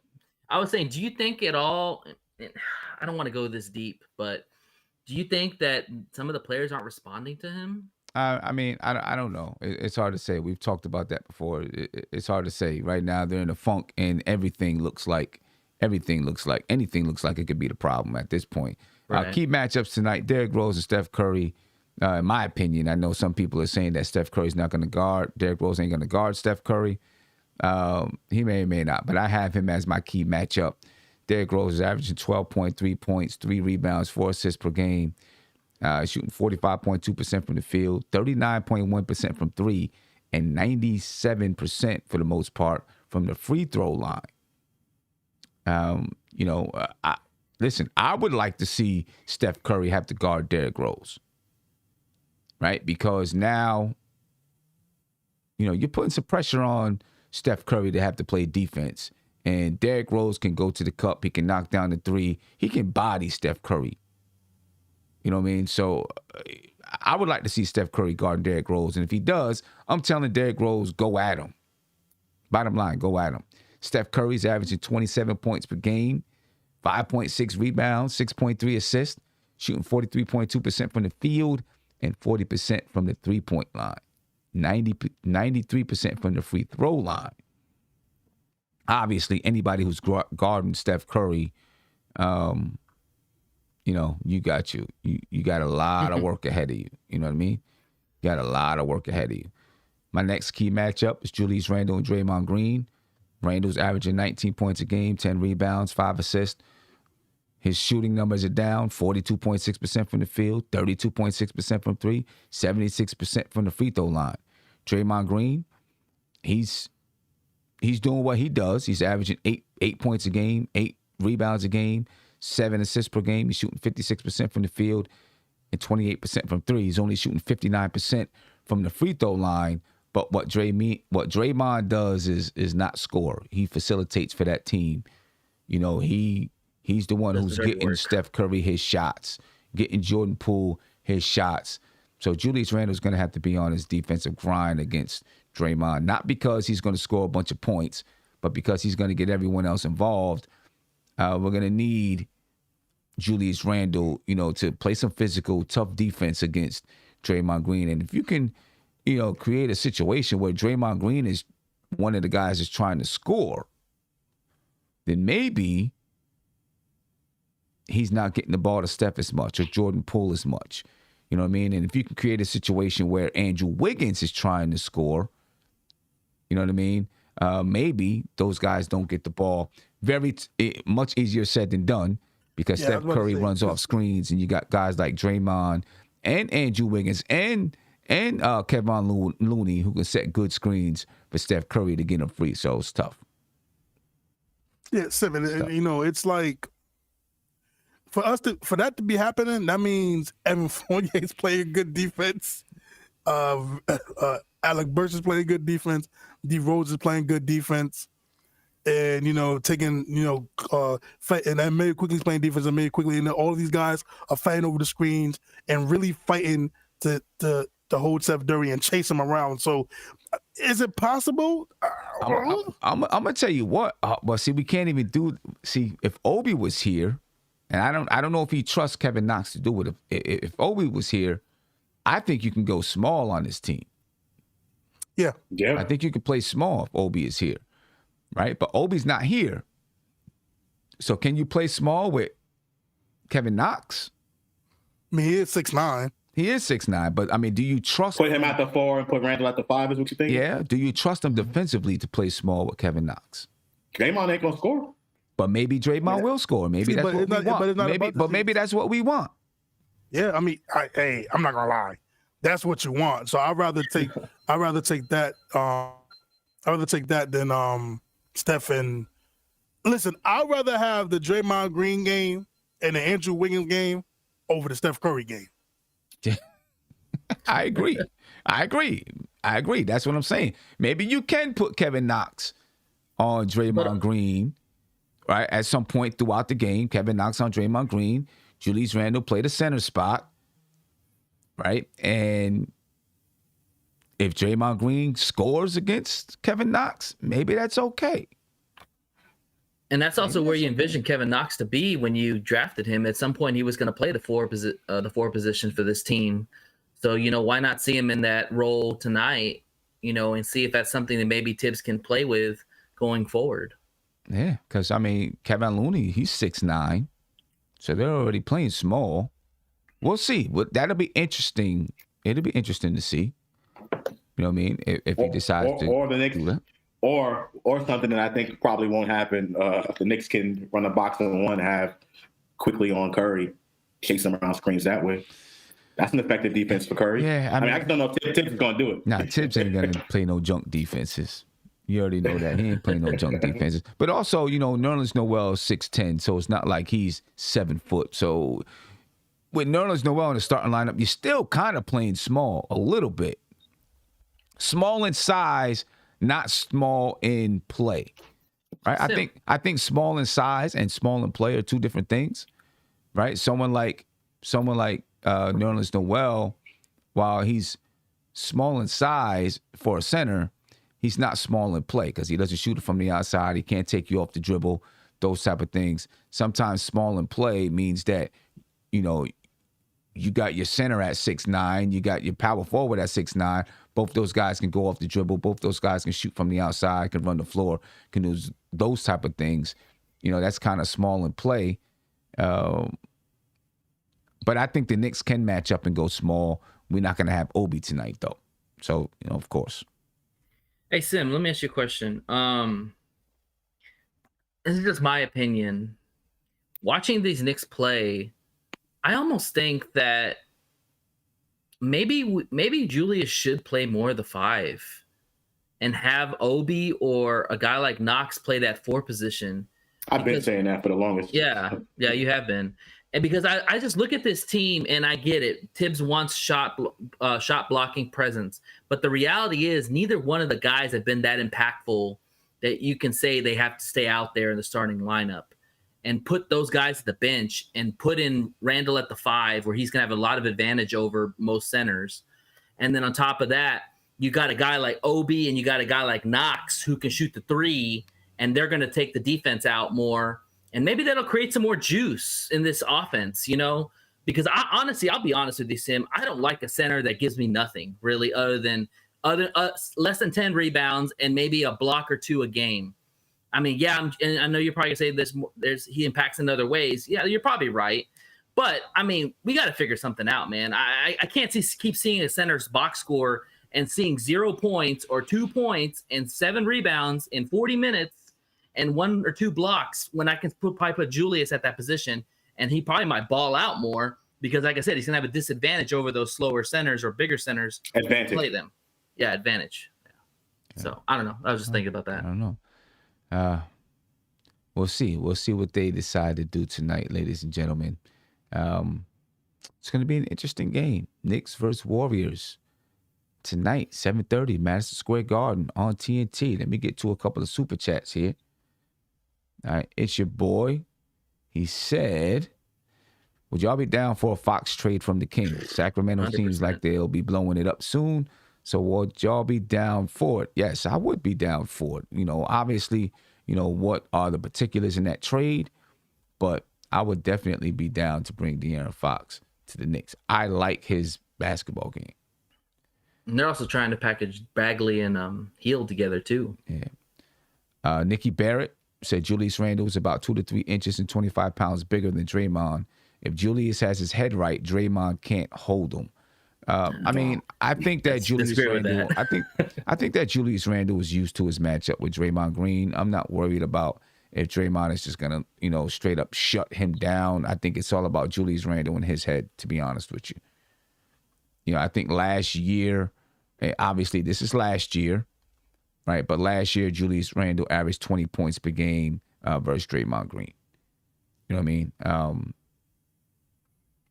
I was saying, do you think at all? I don't want to go this deep, but do you think that some of the players aren't responding to him? I mean, I don't know. It's hard to say. We've talked about that before. It's hard to say. Right now, they're in a funk, and anything looks like it could be the problem at this point. Right. Key matchups tonight: Derrick Rose and Steph Curry. In my opinion, I know some people are saying that Steph Curry's not going to guard. Derrick Rose ain't going to guard Steph Curry. He may or may not, but I have him as my key matchup. Derrick Rose is averaging 12.3 points, 3 rebounds, 4 assists per game, shooting 45.2% from the field, 39.1% from 3, and 97% for the most part from the free throw line. Listen, I would like to see Steph Curry have to guard Derrick Rose. Right? Because now, you're putting some pressure on Steph Curry to have to play defense. And Derrick Rose can go to the cup. He can knock down the 3. He can body Steph Curry. You know what I mean? So I would like to see Steph Curry guard Derrick Rose. And if he does, I'm telling Derrick Rose, go at him. Bottom line, go at him. Steph Curry's averaging 27 points per game, 5.6 rebounds, 6.3 assists, shooting 43.2% from the field, and 40% from the three-point line, 93% from the free throw line. Obviously, anybody who's guarding Steph Curry, you got you got a lot of work ahead of you. You know what I mean? You got a lot of work ahead of you. My next key matchup is Julius Randle and Draymond Green. Randle's averaging 19 points a game, 10 rebounds, 5 assists. His shooting numbers are down, 42.6% from the field, 32.6% from three, 76% from the free throw line. Draymond Green, he's doing what he does. He's averaging 8 points a game, 8 rebounds a game, 7 assists per game. He's shooting 56% from the field and 28% from three. He's only shooting 59% from the free throw line. But what Draymond does is not score. He facilitates for that team. He's the one who's getting Steph Curry his shots, getting Jordan Poole his shots. So Julius Randle's going to have to be on his defensive grind against Draymond, not because he's going to score a bunch of points, but because he's going to get everyone else involved. We're going to need Julius Randle, to play some physical, tough defense against Draymond Green. And if you can, create a situation where Draymond Green is one of the guys that's trying to score, then maybe he's not getting the ball to Steph as much or Jordan Poole as much. You know what I mean? And if you can create a situation where Andrew Wiggins is trying to score, you know what I mean? Maybe those guys don't get the ball. Much easier said than done because Steph Curry runs off screens and you got guys like Draymond and Andrew Wiggins and Kevin Looney who can set good screens for Steph Curry to get him free. So it's tough. Yeah, Seven. And, it's like for that to be happening, that means Evan Fournier's playing good defense. Alec Burks is playing good defense. D Rose is playing good defense. And, taking, and then Mayor Quickly's playing defense and Mayor Quickly. And all of these guys are fighting over the screens and really fighting to hold Steph Curry and chase him around. So is it possible? I'm going to tell you what. Well, see, we can't even if Obi was here, and I don't know if he trusts Kevin Knox to do it. If Obi was here, I think you can go small on this team. Yeah. I think you can play small if Obi is here, right? But Obi's not here. So can you play small with Kevin Knox? I mean, he is 6'9". He is 6'9", but, do you trust Put him at the 4 and put Randle at the 5 is what you think? Yeah. Do you trust him defensively to play small with Kevin Knox? Draymond ain't going to score. But maybe Draymond will score. Maybe that's what we want. Maybe that's what we want. Yeah, I'm not gonna lie, that's what you want. So I'd rather take that. I'd rather take that than Steph. And listen, I'd rather have the Draymond Green game and the Andrew Wiggins game over the Steph Curry game. I agree. That's what I'm saying. Maybe you can put Kevin Knox on Draymond Green, right? At some point throughout the game, Kevin Knox on Draymond Green. Julius Randle play the center spot, right? And if Draymond Green scores against Kevin Knox, maybe that's okay. And that's also where you envision Kevin Knox to be when you drafted him. At some point, he was going to play the four position for this team. So, why not see him in that role tonight, and see if that's something that maybe Tibbs can play with going forward. Yeah, because, Kevin Looney, he's 6'9", so they're already playing small. We'll see. That'll be interesting. It'll be interesting to see. You know what I mean? If he decides to or the Knicks, do that. Or something that I think probably won't happen. If the Knicks can run a box on one, have Quickly on Curry, chase him around screens that way. That's an effective defense for Curry. Yeah, I just don't know if Tibbs is going to do it. Nah, Tibbs ain't going to play no junk defenses. You already know that. He ain't playing no junk defenses. But also, Nerlens Noel is 6'10", so it's not like he's 7 foot. So with Nerlens Noel in the starting lineup, you're still kind of playing small a little bit. Small in size, not small in play. Right? I think small in size and small in play are two different things. Right? Someone like Nerlens Noel, while he's small in size for a center, he's not small in play because he doesn't shoot it from the outside. He can't take you off the dribble, those type of things. Sometimes small in play means that, you you got your center at 6'9", you got your power forward at 6'9". Both those guys can go off the dribble. Both those guys can shoot from the outside, can run the floor, can do those type of things. That's kind of small in play. But I think the Knicks can match up and go small. We're not going to have Obi tonight, though. So, of course. Hey, Sim, let me ask you a question. This is just my opinion. Watching these Knicks play, I almost think that maybe Julius should play more of the 5 and have Obi or a guy like Knox play that 4 position. I've been saying that for the longest. Yeah, you have been. And because I just look at this team and I get it. Tibbs wants shot blocking presence. But the reality is neither one of the guys have been that impactful that you can say they have to stay out there in the starting lineup. And put those guys at the bench and put in Randall at the 5 where he's going to have a lot of advantage over most centers. And then on top of that, you got a guy like Obi and you got a guy like Knox who can shoot the 3, and they're going to take the defense out more. And maybe that'll create some more juice in this offense, because I'll be honest with you, Sim, I don't like a center that gives me nothing really other than less than 10 rebounds and maybe a block or 2 a game. I mean, yeah, and I know you're probably gonna say he impacts in other ways. Yeah, you're probably right. But I mean, we got to figure something out, man. I can't keep seeing a center's box score and seeing 0 points or 2 points and 7 rebounds in 40 minutes and 1 or 2 blocks when I can probably put Julius at that position, and he probably might ball out more because, like I said, he's gonna have a disadvantage over those slower centers or bigger centers. Advantage. Play them. Yeah, advantage. Yeah. So I don't know. I was just thinking about that. I don't know. We'll see. We'll see what they decide to do tonight, ladies and gentlemen. It's going to be an interesting game. Knicks versus Warriors tonight, 7:30, Madison Square Garden on TNT. Let me get to a couple of super chats here. All right, it's your boy. He said, would y'all be down for a Fox trade from the Kings? Sacramento 100%. Seems like they'll be blowing it up soon. So would y'all be down for it? Yes, I would be down for it. Obviously, what are the particulars in that trade? But I would definitely be down to bring De'Aaron Fox to the Knicks. I like his basketball game. And they're also trying to package Bagley and Hill together too. Yeah. Nikki Barrett said Julius Randle is about 2 to 3 inches and 25 pounds bigger than Draymond. If Julius has his head right, Draymond can't hold him. I mean, I think that Julius Randle. I think that Julius Randle was used to his matchup with Draymond Green. I'm not worried about if Draymond is just gonna, straight up shut him down. I think it's all about Julius Randle and his head. To be honest with you, I think last year, obviously this is last year, right? But last year Julius Randle averaged 20 points per game versus Draymond Green. You know what I mean?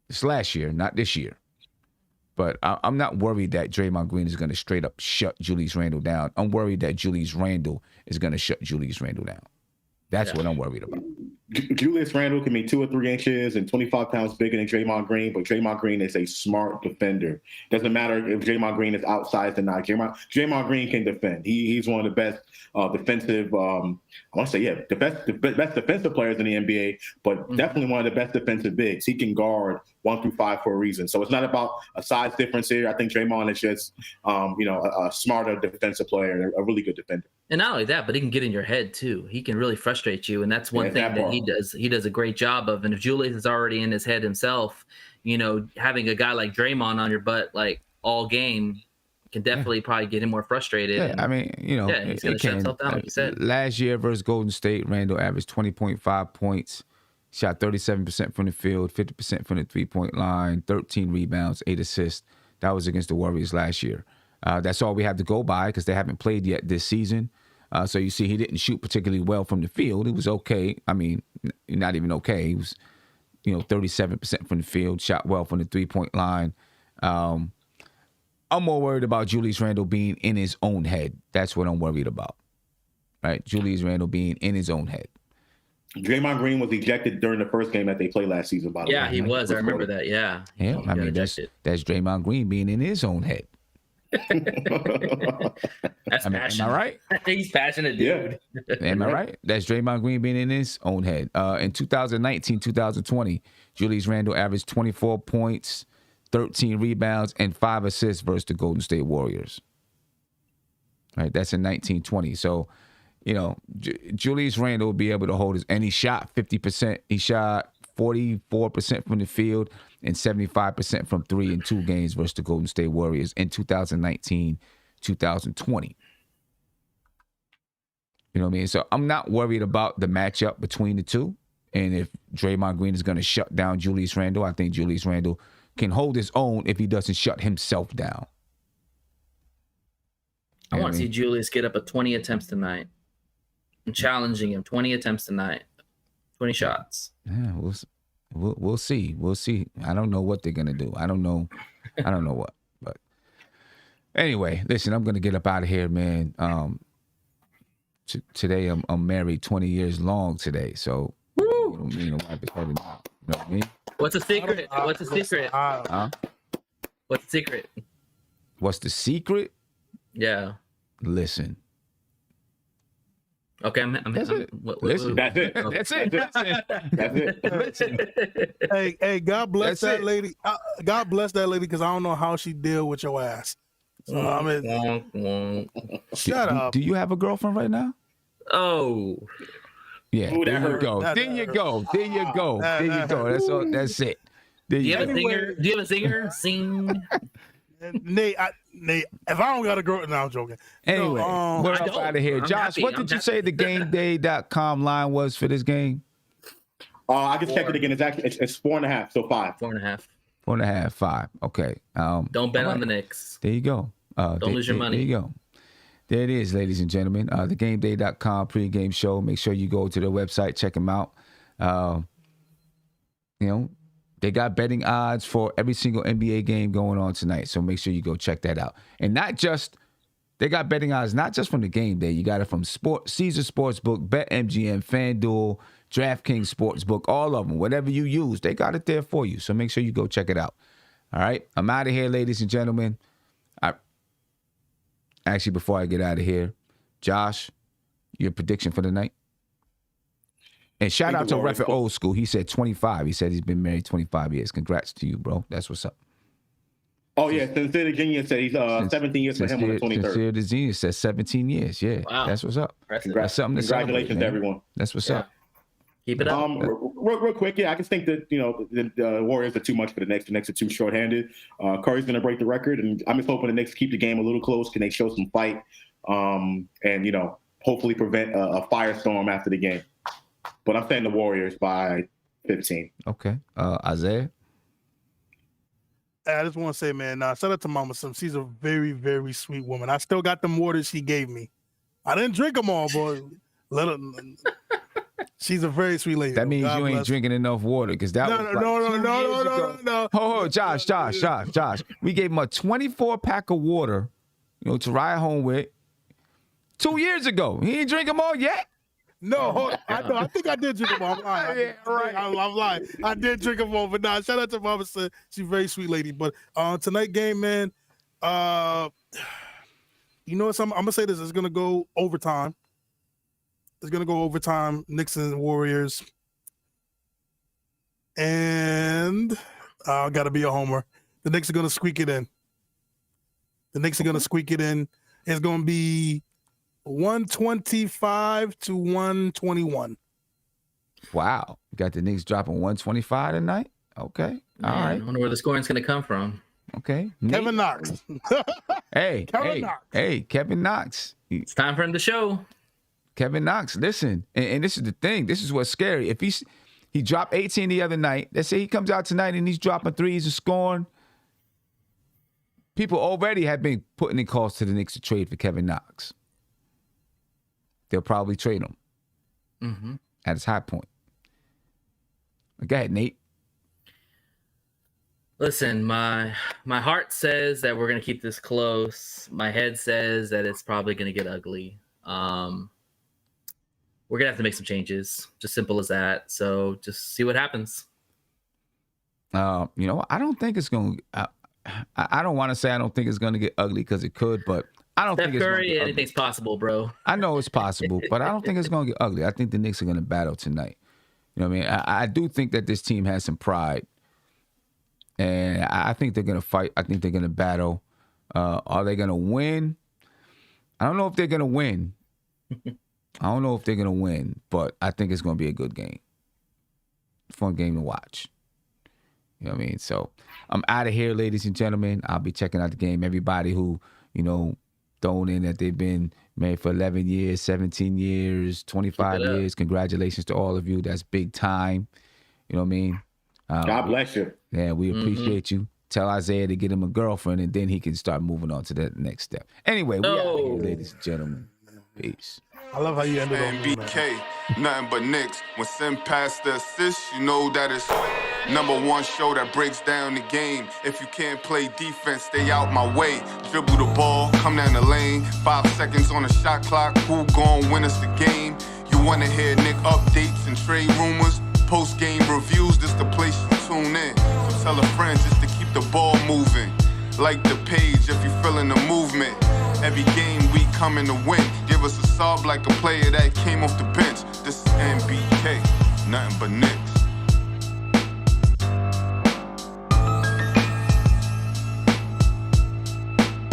It's last year, not this year. But I'm not worried that Draymond Green is going to straight up shut Julius Randle down. I'm worried that Julius Randle is going to shut Julius Randle down. That's what I'm worried about. Julius Randle can be 2 or 3 inches and 25 pounds bigger than Draymond Green, but Draymond Green is a smart defender. Doesn't matter if Draymond Green is outsized or not. Draymond Green can defend. He's one of the best defensive. The best defensive players in the NBA, but definitely one of the best defensive bigs. He can guard 1 through 5 for a reason. So it's not about a size difference here. I think Draymond is just a smarter defensive player, a really good defender. And not only that, but he can get in your head too. He can really frustrate you, and that's one thing that he does. He does a great job of. And if Julius is already in his head himself, having a guy like Draymond on your butt like all game can definitely probably get him more frustrated. Yeah, I mean, he's going to shut himself down, like you said. Last year versus Golden State, Randle averaged 20.5 points, shot 37% from the field, 50% from the three-point line, 13 rebounds, 8 assists. That was against the Warriors last year. That's all we have to go by because they haven't played yet this season. So you see he didn't shoot particularly well from the field. It was okay. I mean, not even okay. He was, 37% from the field, shot well from the three-point line. I'm more worried about Julius Randle being in his own head. That's what I'm worried about. Right? Julius Randle being in his own head. Draymond Green was ejected during the first game that they played last season, by the way. Yeah, he was. I remember that. Yeah. Yeah, I mean, that's Draymond Green being in his own head. That's am I right? He's passionate, dude. Yeah. Am I right? That's Draymond Green being in his own head. In 2019, 2020, Julius Randle averaged 24 points, 13 rebounds, and 5 assists versus the Golden State Warriors. Right, that's in 1920. So, Julius Randle will be able to hold his, and he shot 50%. He shot 44% from the field and 75% from three in 2 games versus the Golden State Warriors in 2019, 2020. You know what I mean? So I'm not worried about the matchup between the two. And if Draymond Green is going to shut down Julius Randle, I think Julius Randle can hold his own if he doesn't shut himself down. I want to see Julius get up at 20 attempts tonight. I'm challenging him. 20 attempts tonight. 20 shots. Yeah, we'll see. We'll see. I don't know what they're gonna do. I don't know what. But anyway, listen, I'm gonna get up out of here, man. Today I'm married 20 years long today, so you know what I mean? What's the secret? What's the secret? Huh? What's the secret? What's the secret? Yeah. Listen. Okay, Listen. That's it. That's it. That's it. Hey, God bless That's that it. lady. God bless that lady, because I don't know how she deal with your ass. So, I mean, shut up. Do you have a girlfriend right now? Oh. Yeah, Ooh, there that you hurt. go. That There you hurt. go. There you go. There you go. That's all. That's it. There Do you you have go. a singer? Do you have a singer? Sing. Nate, if I don't got a girl, no, I'm joking. Anyway, No, we're I up don't. out of here. I'm Josh, happy. what did I'm you say happy. the GameDay.com line was for this game? I just checked it again. It's 4.5, so 5. 4.5. 4.5, 5. Okay. Don't bet all on right. the Knicks. There you go. Don't lose your money. There you go. There it is, ladies and gentlemen. The GameDay.com pregame show. Make sure you go to their website, check them out. They got betting odds for every single NBA game going on tonight. So make sure you go check that out. And they got betting odds not just from the Game Day. You got it from Caesar Sportsbook, BetMGM, FanDuel, DraftKings Sportsbook, all of them. Whatever you use, they got it there for you. So make sure you go check it out. All right? I'm out of here, ladies and gentlemen. Actually, before I get out of here, Josh, your prediction for the night? And shout out to Warriors Ref Old School. He said 25. He said he's been married 25 years. Congrats to you, bro. That's what's up. Oh, yeah. Sincere the Genius said he's 17 years for him on the 23rd. Sincere the Genius says 17 years. Yeah, Wow. That's what's up. Impressive. That's something to Congratulations celebrate, to man. everyone. That's what's Yeah. up. Keep it up. Real quick, I just think that the Warriors are too much for the Knicks. The Knicks are too short-handed. Curry's going to break the record, and I'm just hoping the Knicks keep the game a little close. Can they show some fight, and hopefully prevent a firestorm after the game. But I'm saying the Warriors by 15. Okay. Isaiah? I just want to say, man, shout out to Mama Sim. She's a very, very sweet woman. I still got them waters she gave me. I didn't drink them all, but she's a very sweet lady. That means God you ain't bless. drinking enough water because that was like 2 years ago. No. Oh, Josh. We gave him a 24-pack of water, to ride home with 2 years ago. He ain't drink them all yet? No, hold on. I think I did drink them all. I'm lying. Yeah, right. I'm lying. I did drink them all, but shout out to Mama Sim. She's a very sweet lady. But tonight game, man, you know what? I'm gonna say this. It's gonna go overtime. Knicks and Warriors. And gotta be a homer. The Knicks are gonna squeak it in. It's gonna be 125 to 121. Wow. You got the Knicks dropping 125 tonight? Okay. All Man, right. I wonder where the scoring's going to come from. Okay. Kevin Knox. Kevin Knox. It's time for him to show. Kevin Knox, listen. And this is the thing. This is what's scary. If he dropped 18 the other night, let's say he comes out tonight and he's dropping threes and scoring. People already have been putting in calls to the Knicks to trade for Kevin Knox. They'll probably trade him at his high point. Go ahead, Nate. Listen, my heart says that we're going to keep this close. My head says that it's probably going to get ugly. We're going to have to make some changes. Just simple as that. So just see what happens. I don't think it's going to I don't want to say I don't think it's going to get ugly because it could, but I don't think Steph it's going to Curry, get ugly. anything's possible, bro. I know it's possible, but I don't think it's going to get ugly. I think the Knicks are going to battle tonight. You know what I mean? I do think that this team has some pride. And I think they're going to fight. I think they're going to battle. Are they going to win? I don't know if they're going to win. But I think it's going to be a good game. Fun game to watch. You know what I mean? So I'm out of here, ladies and gentlemen. I'll be checking out the game. Everybody who, throwing in that they've been married for 11 years, 17 years, 25 years. Congratulations to all of you. That's big time. You know what I mean? God bless you. Yeah, we appreciate you. Tell Isaiah to get him a girlfriend, and then he can start moving on to that next step. Anyway, we out of here, ladies and gentlemen. Peace. I love how you ended on me, BK, nothing but Knicks. When Sim passed the assist, you know that it's #1 show that breaks down the game. If you can't play defense, stay out my way. Dribble the ball, come down the lane. 5 seconds on the shot clock. Who gon' win us the game? You wanna hear Nick updates and trade rumors? Post-game reviews, this the place you tune in. So tell a friend just to keep the ball moving. Like the page if you feeling the movement. Every game we coming to win. Give us a sub like a player that came off the bench. This is NBK, nothing but Knicks.